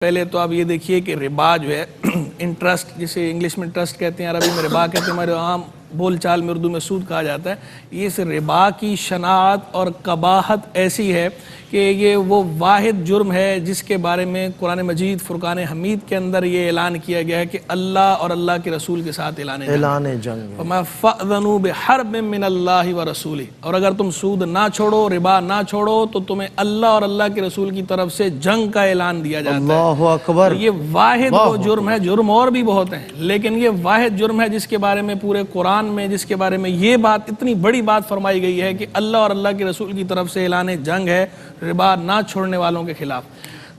پہلے تو آپ یہ دیکھیے کہ ربا جو ہے انٹرسٹ، جسے انگلش میں ٹرسٹ کہتے ہیں، عربی میں ربا کہتے ہیں، ہمارے عام بول چال میں اردو میں سود کہا جاتا ہے. یہ اس ربا کی شناعت اور قباحت ایسی ہے کہ یہ وہ واحد جرم ہے جس کے بارے میں قرآن مجید فرقان حمید کے اندر یہ اعلان کیا گیا ہے کہ اللہ اور اللہ کے رسول کے ساتھ اعلان جنگ. فَمَا فَأْذَنُوا بِحَرْبٍ مِّنَ اللَّهِ وَرَسُولِهِ، اور اگر تم سود نہ چھوڑو، ربا نہ چھوڑو، تو تمہیں اللہ اور اللہ کے رسول کی طرف سے جنگ کا اعلان دیا جاتا ہے. اللہ اکبر. یہ واحد وہ جرم ہے، جرم اور بھی بہت ہیں لیکن یہ واحد جرم ہے جس کے بارے میں پورے قرآن میں، جس کے بارے میں یہ بات، اتنی بڑی بات فرمائی گئی ہے کہ اللہ اور اللہ کے رسول کی طرف سے اعلان جنگ ہے ربا نہ چھوڑنے والوں کے خلاف.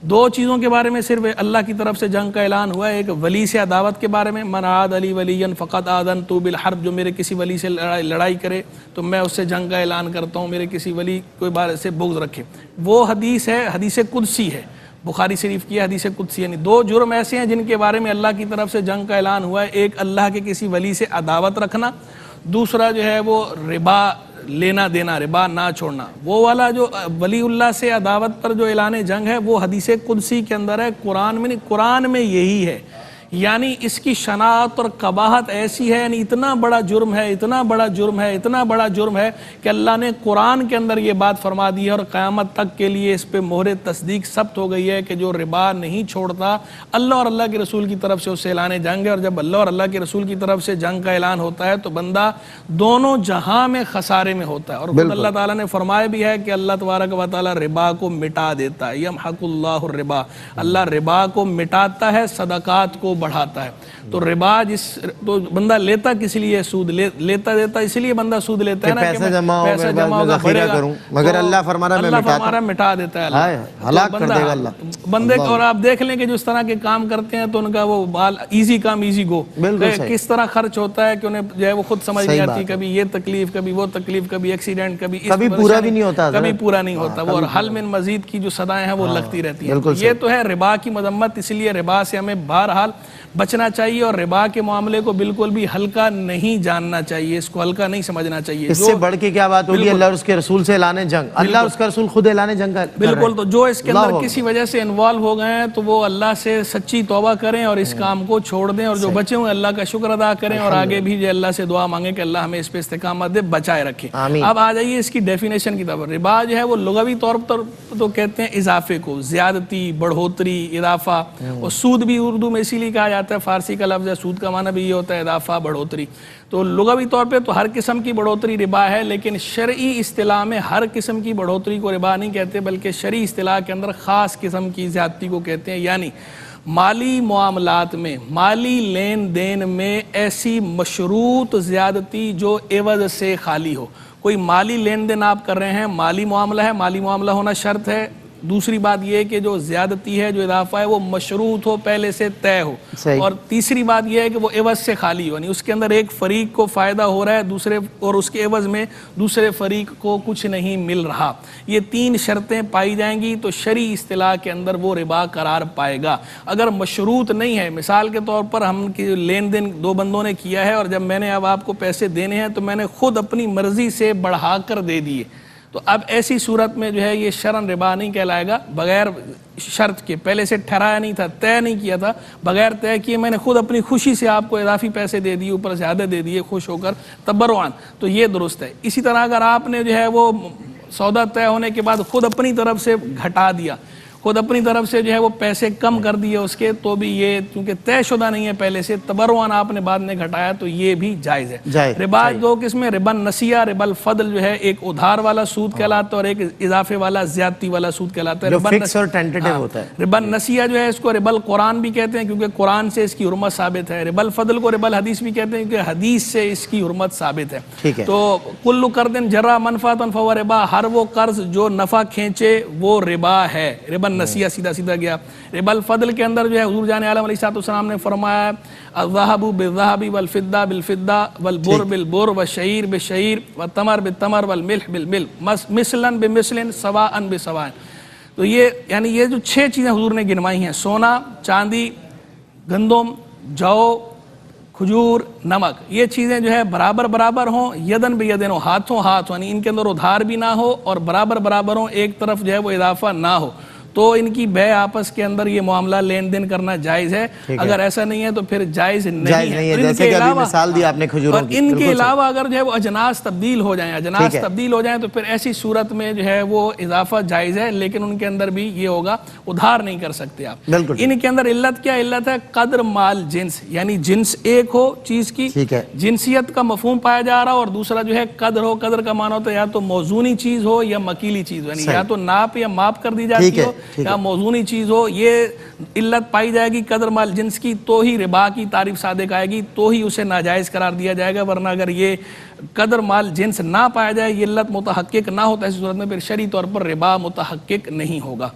دو چیزوں کے بارے میں صرف اللہ کی طرف سے جنگ کا اعلان ہوا ہے. ایک ولی سے عداوت کے بارے میں، من عاد علی ولیا فقد آذنتہ بالحرب، جو میرے کسی ولی سے لڑائی کرے تو میں اس سے جنگ کا اعلان کرتا ہوں، میرے کسی ولی کوئی بارے سے بغض رکھے. وہ حدیث ہے، حدیث قدسی ہے، بخاری شریف کی حدیث قدسی. یعنی دو جرم ایسے ہیں جن کے بارے میں اللہ کی طرف سے جنگ کا اعلان ہوا ہے. ایک اللہ کے کسی ولی سے عداوت رکھنا، دوسرا جو ہے وہ ربا لینا دینا، ربا نہ چھوڑنا. وہ والا جو ولی اللہ سے عداوت پر جو اعلان جنگ ہے وہ حدیث قدسی کے اندر ہے، قرآن میں نہیں. قرآن میں یہی ہے. یعنی اس کی شناعت اور قباحت ایسی ہے، یعنی اتنا بڑا جرم ہے، اتنا بڑا جرم ہے، اتنا بڑا جرم ہے کہ اللہ نے قرآن کے اندر یہ بات فرما دی ہے اور قیامت تک کے لیے اس پہ مہر تصدیق ثبت ہو گئی ہے کہ جو ربا نہیں چھوڑتا، اللہ اور اللہ کے رسول کی طرف سے اس سے اعلان جنگ ہے. اور جب اللہ اور اللہ کے رسول کی طرف سے جنگ کا اعلان ہوتا ہے تو بندہ دونوں جہاں میں خسارے میں ہوتا ہے. اور خود اللہ تعالیٰ نے فرمایا بھی ہے کہ اللہ تبارک و تعالیٰ ربا کو مٹا دیتا ہے. یمحق اللہ الربا، اللہ ربا کو مٹاتا ہے، صدقات کو بڑھاتا ہے. تو ربا تو بندہ لیتا کس لیے؟ سود لیتا دیتا اس لیے بندہ سود لیتا ہے نا کہ پیسہ جمع ہوگا، بڑھے گا، مگر اللہ فرمانا مٹا دیتا ہے. ہلاک کر دے گا اللہ بندے کو. اور آپ دیکھ لیں کہ جو اس طرح کے کام کرتے ہیں تو ان کا وہ بال ایزی کام ایزی گو، کس طرح خرچ ہوتا ہے کہ انہیں جو ہے وہ خود سمجھ نہیں آتی. کبھی یہ تکلیف، کبھی وہ تکلیف، کبھی ایکسیڈنٹ، کبھی پورا بھی نہیں ہوتا، کبھی پورا نہیں ہوتا. وہ اور حل من مزید کی جو صدائیں ہیں وہ لگتی رہتی ہیں. یہ تو ہے ربا کی مذمت. اس لیے ربا سے ہمیں بہرحال بچنا چاہیے اور ربا کے معاملے کو بالکل بھی ہلکا نہیں جاننا چاہیے، اس کو ہلکا نہیں سمجھنا چاہیے. اس سے بڑھ کے کیا بات ہوگی؟ اللہ اور اس کے رسول سے اعلان جنگ، اللہ اور اس کا رسول خود اعلان جنگ کر رہے ہیں. بالکل. تو جو اس کے اندر کسی وجہ سے انوالو ہو گئے ہیں تو وہ اللہ سے سچی توبہ کریں اور اس کام کو چھوڑ دیں، اور جو بچے ہوئے اللہ کا شکر ادا کریں اور آگے بھی جو اللہ سے دعا مانگیں کہ اللہ ہمیں اس پہ استقامت دے، بچائے رکھے. اب آ جائیے اس کی ڈیفینیشن کی طرف. ربا جو ہے وہ لغوی طور پر تو کہتے ہیں اضافے کو، زیادتی، بڑھوتری، اضافہ. اور سود بھی اردو میں اسی لیے کہا جاتا ہے، فارسی کا لفظ ہے، سود کا معنی بھی یہ ہوتا ہے اضافہ، بڑھوتری. تو لغوی طور پہ تو ہر قسم کی بڑھوتری ربا ہے، لیکن شرعی اصطلاح میں ہر قسم کی بڑھوتری کو ربا نہیں کہتے، بلکہ شرعی اصطلاح کے اندر خاص قسم کی زیادتی کو کہتے ہیں. یعنی مالی معاملات میں، مالی لین دین میں ایسی مشروط زیادتی جو عوض سے خالی ہو. کوئی مالی لین دین آپ کر رہے ہیں، مالی معاملہ ہے، مالی معاملہ ہونا شرط ہے. دوسری بات یہ کہ جو زیادتی ہے، جو اضافہ ہے، وہ مشروط ہو، پہلے سے طے ہو. اور تیسری بات یہ ہے کہ وہ عوض سے خالی ہو، یعنی اس کے اندر ایک فریق کو فائدہ ہو رہا ہے دوسرے، اور اس کے عوض میں دوسرے فریق کو کچھ نہیں مل رہا. یہ تین شرطیں پائی جائیں گی تو شرعی اصطلاح کے اندر وہ ربا قرار پائے گا. اگر مشروط نہیں ہے، مثال کے طور پر ہم کی لین دین دو بندوں نے کیا ہے اور جب میں نے اب آپ کو پیسے دینے ہیں تو میں نے خود اپنی مرضی سے بڑھا کر دے دیے، تو اب ایسی صورت میں جو ہے یہ شرعاً ربا نہیں کہلائے گا. بغیر شرط کے، پہلے سے ٹھہرایا نہیں تھا، طے نہیں کیا تھا، بغیر طے کیے میں نے خود اپنی خوشی سے آپ کو اضافی پیسے دے دیے، اوپر زیادہ دے دیے خوش ہو کر تبرعاً، تو یہ درست ہے. اسی طرح اگر آپ نے جو ہے وہ سودا طے ہونے کے بعد خود اپنی طرف سے گھٹا دیا، خود اپنی طرف سے جو ہے وہ پیسے کم کر دیے اس کے، تو بھی یہ کیونکہ طے شدہ نہیں ہے پہلے سے، تبرعاً آپ نے بعد میں گھٹایا تو یہ بھی جائز ہے. ربا دو قسم، ربا نسیہ، ربا الفضل جو ہے ایک ادھار والا سود کہلاتا ہے اور ایک اضافے والا زیادتی والا سود کہلاتا ہے. ربا نسیہ جو ہے اس کو ربا القرآن بھی کہتے ہیں کیونکہ قرآن سے اس کی حرمت ثابت ہے. ربا الفضل کو ربا الحدیث بھی کہتے ہیں کیونکہ حدیث سے اس کی حرمت ثابت ہے. تو کل قرض جرا منفعۃ فہو ربا، ہر وہ قرض جو نفع کھینچے وہ ربا ہے. ربا نسیہ سیدھا سیدھا گیا. ربا الفضل کے اندر جو ہے حضور جان عالم علیہ السلام نے فرمایا الذهب بالذهب والفضة بالفضة والبر بالبر والشعير بالشعير والتمر بالتمر والملح بالملح مثلا بمثل سواء بسواء. تو یہ یعنی یہ جو 6 چیزیں حضور نے گنوائی ہیں، سونا، چاندی، گندم، جو، کھجور، نمک، یہ چیزیں جو ہے برابر برابر ہوں، یدن بیدن ہو، ہاتھوں ہاتھ ہو، یعنی ان کے اندر ادھار بھی نہ ہو اور برابر برابر ہوں، ایک طرف جو ہے وہ اضافہ نہ ہو. تو ان کی بے آپس کے اندر یہ معاملہ لین دین کرنا جائز ہے. اگر ایسا نہیں ہے تو پھر جائز نہیں ہے. جیسے کہ ابھی مثال دی آپ نے کھجوروں کی. ان کے علاوہ اگر جو ہے وہ اجناس تبدیل ہو جائیں تو پھر ایسی صورت میں جو ہے وہ اضافہ جائز ہے, لیکن ان کے اندر بھی یہ ہوگا ادھار نہیں کر سکتے آپ. ان کے اندر علت کیا علت ہے؟ قدر مال جنس, یعنی جنس ایک ہو چیز کی, جنسیت کا مفہوم پایا جا رہا ہو, اور دوسرا جو ہے قدر ہو. قدر کا معنی ہوتا ہے یا تو موزونی چیز ہو یا مکیلی چیز ہو, یعنی یا تو ناپ یا ماپ کر دی جاتی ہو یا موزونی چیز ہو. یہ علت پائی جائے گی قدر مال جنس کی تو ہی ربا کی تعریف صادق آئے گی, تو ہی اسے ناجائز قرار دیا جائے گا. ورنہ اگر یہ قدر مال جنس نہ پایا جائے, یہ علت متحقق نہ ہوتا ہے, اس صورت میں پھر شرعی طور پر ربا متحقق نہیں ہوگا.